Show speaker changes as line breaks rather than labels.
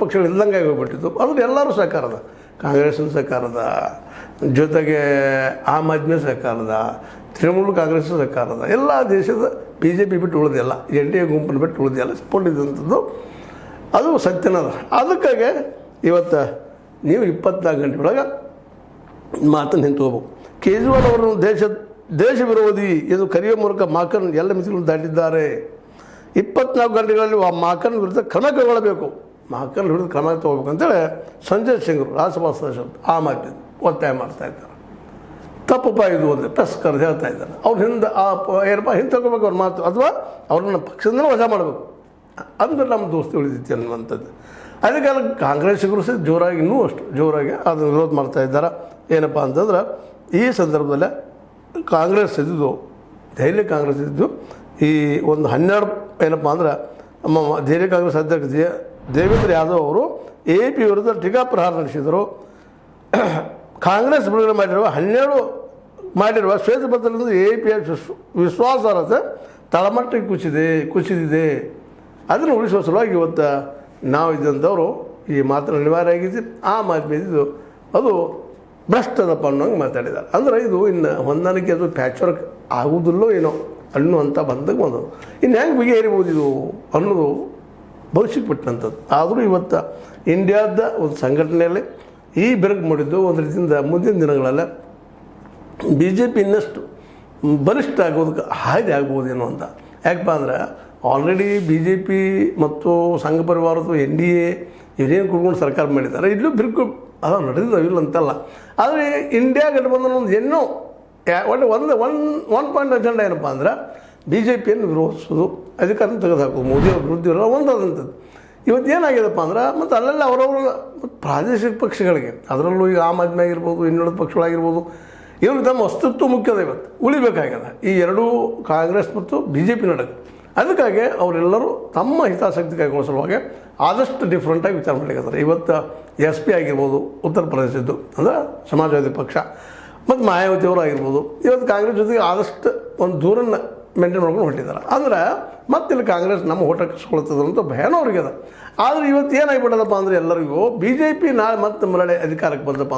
ಪಕ್ಷಗಳು ಇಲ್ಲದಂಗೆ ಹೋಗ್ಬಿಟ್ಟಿತ್ತು. ಅದ್ರ ಎಲ್ಲರೂ ಸರ್ಕಾರದ, ಕಾಂಗ್ರೆಸ್ನ ಸರ್ಕಾರದ ಜೊತೆಗೆ ಆಮ್ ಆದ್ಮಿ ಸರ್ಕಾರದ, ತೃಣಮೂಲ ಕಾಂಗ್ರೆಸ್ ಸರ್ಕಾರದ, ಎಲ್ಲ ದೇಶದ BJP ಬಿಟ್ಟು ಉಳಿದಿಲ್ಲ, NDA ಗುಂಪನ್ನು ಬಿಟ್ಟು ಉಳಿದಿಲ್ಲ, ಸಪೋರ್ಟ್ ಇದ್ದಂಥದ್ದು ಅದು ಸತ್ಯನದ. ಅದಕ್ಕಾಗಿ ಇವತ್ತು ನೀವು 24 ಗಂಟೆ ಒಳಗೆ ಮಾತನ್ನು ನಿಂತ್ಕೋಬೇಕು. ಕೇಜ್ರಿವಾಲ್ ಅವರನ್ನು ದೇಶ ವಿರೋಧಿ ಎಂದು ಕರೆಯುವ ಮೂಲಕ ಮಾಕನ್ ಎಲ್ಲ ಮಿತಿಗಳನ್ನು ದಾಟಿದ್ದಾರೆ. 24 ಗಂಟೆಗಳಲ್ಲಿ ಆ ಮಾಕನ್ ವಿರುದ್ಧ ಕ್ರಮ ಕೈಗೊಳ್ಳಬೇಕು, ಮಾಕನ್ ವಿರುದ್ಧ ಕ್ರಮ ತಗೋಬೇಕಂತೇಳಿ ಸಂಜಯ್ ಸಿಂಗ್ ರಾಜ್ಯಸಭಾ ಸದಸ್ಯರು ಆಮ್ ಆದ್ಮಿ ಒತ್ತಾಯ ಮಾಡ್ತಾ ಇದ್ದಾರೆ. ತಪ್ಪಪ್ಪ ಇದು ಅಂದರೆ ಪ್ರೆಸ್ ಕರೆದು ಹೇಳ್ತಾ ಇದ್ದಾರೆ. ಅವ್ರು ಹಿಂದೆ ಏನಪ್ಪ ಹಿಂದೆ ತಗೋಬೇಕು ಅವ್ರ ಮಾತು, ಅಥವಾ ಅವ್ರನ್ನ ಪಕ್ಷದಿಂದಲೇ ವಜಾ ಮಾಡಬೇಕು, ಅಂದ್ರೆ ನಮ್ಮ ದೋಸ್ತಿ ಉಳಿದೈತಿ ಅನ್ನುವಂಥದ್ದು. ಅದಕ್ಕೆ ಕಾಂಗ್ರೆಸ್ಸಿಗರು ಸಹ ಜೋರಾಗಿ, ಇನ್ನೂ ಅಷ್ಟು ಜೋರಾಗಿ ಅದನ್ನು ವಿರೋಧ ಮಾಡ್ತಾ ಇದ್ದಾರೆ. ಏನಪ್ಪ ಅಂತಂದ್ರೆ ಈ ಸಂದರ್ಭದಲ್ಲೇ ಕಾಂಗ್ರೆಸ್ ಇದ್ದಿದ್ದು, ದೆಹಲಿ ಕಾಂಗ್ರೆಸ್ ಇದ್ದು ಈ ಒಂದು 12 ಏನಪ್ಪ ಅಂದ್ರೆ ನಮ್ಮ ದೆಹಲಿ ಕಾಂಗ್ರೆಸ್ ಅಧ್ಯಕ್ಷ ದೇವೇಂದ್ರ ಯಾದವ್ ಅವರು AP ವಿರುದ್ಧ ಟೀಕಾಪ್ರಹಾರ ನಡೆಸಿದರು. ಕಾಂಗ್ರೆಸ್ ಬಿಡುಗಡೆ ಮಾಡಿರುವ ಶ್ವೇತಪತ್ರದಿಂದ APಯ ವಿಶ್ವಾಸಾರ್ಹತೆ ತಳಮಟ್ಟಕ್ಕೆ ಕುಸಿದಿದೆ. ಅದನ್ನು ಉಳಿಸುವ ಸಲುವಾಗಿ ಇವತ್ತು ನಾವು ಇದ್ದಂಥವರು ಈ ಮಾತನ್ನು ಅನಿವಾರ್ಯ ಆಗಿದ್ದು. ಆಮ್ ಆದ್ಮಿ ಇದ್ದು ಅದು ಭ್ರಷ್ಟದಪ್ಪ ಅನ್ನೋಂಗೆ ಮಾತಾಡಿದ್ದಾರೆ. ಅಂದರೆ ಇದು ಇನ್ನು ಹೊಂದಾಣಿಕೆ ಅದು ಪ್ಯಾಚ್ ವರ್ಕ್ ಆಗುವುದಿಲ್ಲೋ ಏನೋ ಅನ್ನುವಂಥ ಬಂದಾಗ ಬಂದದು. ಇನ್ನು ಹೆಂಗೆ ಬಗೆಹರಿಬೋದು ಇದು ಅನ್ನೋದು ಭವಿಷ್ಯಕ್ಕೆ ಬಿಟ್ಟಂಥದ್ದು. ಆದರೂ ಇವತ್ತು ಇಂಡಿಯಾದ ಒಂದು ಸಂಘಟನೆಯಲ್ಲಿ ಈ ಬೆರಗು ಮಾಡಿದ್ದು ಒಂದು ರೀತಿಯಿಂದ ಮುಂದಿನ ದಿನಗಳಲ್ಲಿ BJP ಇನ್ನಷ್ಟು ಬಲಿಷ್ಠ ಆಗೋದಕ್ಕೆ ಹಾದಿ ಆಗ್ಬೋದೇನೋ ಅಂತ. ಯಾಕಪ್ಪ ಅಂದ್ರೆ ಆಲ್ರೆಡಿ BJP ಮತ್ತು ಸಂಘ ಪರಿವಾರ ಅಥವಾ NDA ಇವರೇನು ಕುಡ್ಕೊಂಡು ಸರ್ಕಾರ ಮಾಡಿದ್ದಾರೆ, ಇಲ್ಲೂ ಬಿರುಕು ಅದು ನಡೆದಿದ್ದಾವೆ, ಇಲ್ಲ ಅಂತಲ್ಲ. ಆದರೆ ಇಂಡಿಯಾ ಗಠಬಂಧನ ಒಂದು ಏನೋ ಒನ್ ಪಾಯಿಂಟ್ ಅಜೆಂಡ ಏನಪ್ಪ ಅಂದ್ರೆ BJPಯನ್ನು ವಿರೋಧಿಸೋದು, ಅಧಿಕಾರ ತೆಗೆದುಹಾಕೋದು, ಮೋದಿ ಅವ್ರ ವಿರುದ್ಧ ಇರೋ ಒಂದಾದಂಥದ್ದು. ಇವತ್ತು ಏನಾಗಿದೆಪ್ಪ ಅಂದ್ರೆ ಮತ್ತು ಅಲ್ಲೆಲ್ಲ ಅವರವರು ಪ್ರಾದೇಶಿಕ ಪಕ್ಷಗಳಿಗೆ, ಅದರಲ್ಲೂ ಈಗ ಆಮ್ ಆದ್ಮಿ ಆಗಿರ್ಬೋದು, ಇನ್ನುಳಿದ ಪಕ್ಷಗಳಾಗಿರ್ಬೋದು, ಇವರು ತಮ್ಮ ಅಸ್ತಿತ್ವ ಮುಖ್ಯದ ಇವತ್ತು ಉಳಿಬೇಕಾಗ್ಯದ ಈ ಎರಡೂ ಕಾಂಗ್ರೆಸ್ ಮತ್ತು BJP ನಡುವೆ. ಅದಕ್ಕಾಗಿ ಅವರೆಲ್ಲರೂ ತಮ್ಮ ಹಿತಾಸಕ್ತಿ ಕೈಗೊಳ್ಳೋ ಸಲುವಾಗಿ ಆದಷ್ಟು ಡಿಫ್ರೆಂಟಾಗಿ ವಿಚಾರ ಮಾಡಲಿಕ್ಕಿದ್ದಾರೆ. ಇವತ್ತು SP ಆಗಿರ್ಬೋದು ಉತ್ತರ ಪ್ರದೇಶದ್ದು, ಅಂದರೆ ಸಮಾಜವಾದಿ ಪಕ್ಷ, ಮತ್ತು ಮಾಯಾವತಿಯವರು ಆಗಿರ್ಬೋದು, ಇವತ್ತು ಕಾಂಗ್ರೆಸ್ ಜೊತೆಗೆ ಆದಷ್ಟು ಒಂದು ದೂರನ್ನು ಮೇಂಟೈನ್ ಮಾಡ್ಕೊಂಡು ಹೊಂಟಿದ್ದಾರೆ. ಅಂದ್ರೆ ಮತ್ತಿಲ್ಲಿ ಕಾಂಗ್ರೆಸ್ ನಮ್ಮ ಓಟ ಕಸ್ಕೊಳ್ತದೆ ಅಂತ ಭಯನೂ ಅವ್ರಿಗೆ ಅದ. ಆದರೆ ಇವತ್ತು ಏನಾಗಿಬಿಟ್ಟದಪ್ಪ ಅಂದರೆ ಎಲ್ಲರಿಗೂ BJP ನಾಳೆ ಮತ್ತೆ ಮರಳಿ ಅಧಿಕಾರಕ್ಕೆ ಬಂದಪ್ಪ